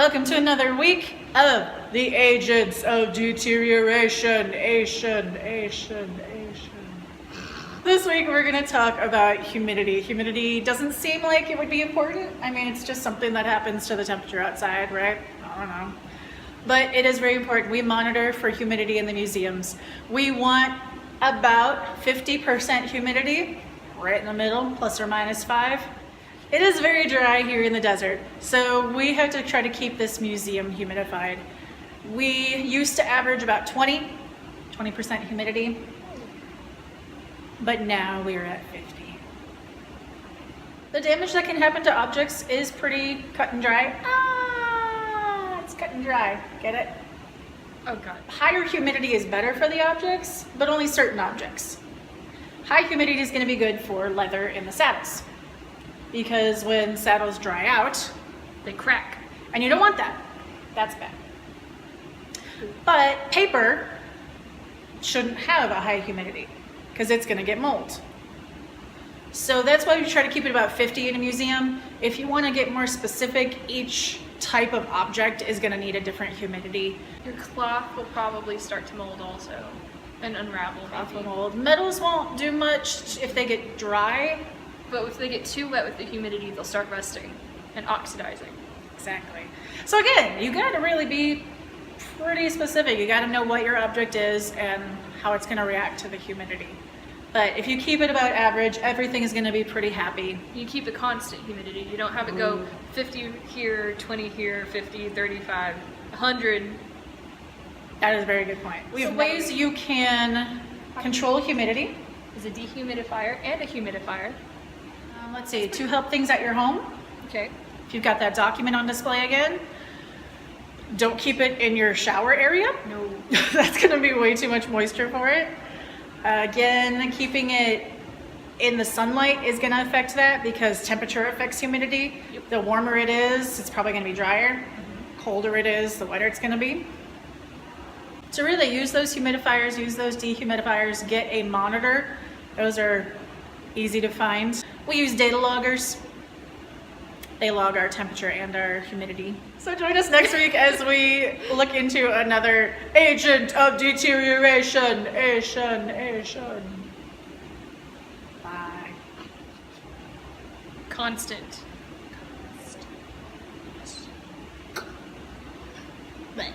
welcome to another week of the Agents of Deterioration. This week we're going to talk about humidity. Humidity doesn't seem like it would be important. I mean, it's just something that happens to the temperature outside, right? I don't know. But it is very important. We monitor for humidity in the museums. We want about 50% humidity, right in the middle, plus or minus 5. It is very dry here in the desert, so we have to try to keep this museum humidified. We used to average about 20% humidity, but now we're at 50. The damage that can happen to objects is pretty cut and dry. It's cut and dry, get it? Oh God. Higher humidity is better for the objects, but only certain objects. High humidity is going to be good for leather in the saddles, because when saddles dry out, they crack. And you don't want that. That's bad. But paper shouldn't have a high humidity because it's going to get mold. So that's why we try to keep it about 50 in a museum. If you want to get more specific, each type of object is going to need a different humidity. Your cloth will probably start to mold also and unravel. Cloth will mold. Metals won't do much if they get dry. But if they get too wet with the humidity, they'll start rusting and oxidizing. Exactly. So again, you got to really be pretty specific. You got to know what your object is and how it's going to react to the humidity. But if you keep it about average, everything is going to be pretty happy. You keep a constant humidity. You don't have it go 50 here, 20 here, 50, 35, 100. That is a very good point. We have ways you can control humidity. There's a dehumidifier and a humidifier. Let's see, to help things at your home. Okay. If you've got that document on display again, don't keep it in your shower area. No. That's going to be way too much moisture for it. Again, keeping it in the sunlight is going to affect that because temperature affects humidity. Yep. The warmer it is, it's probably going to be drier. Colder it is, the wetter it's going to be. To really use those humidifiers, use those dehumidifiers, get a monitor. Those are easy to find. We use data loggers. They log our temperature and our humidity. So join us next week as we look into another agent of deterioration. Bye. Constant. Bleh.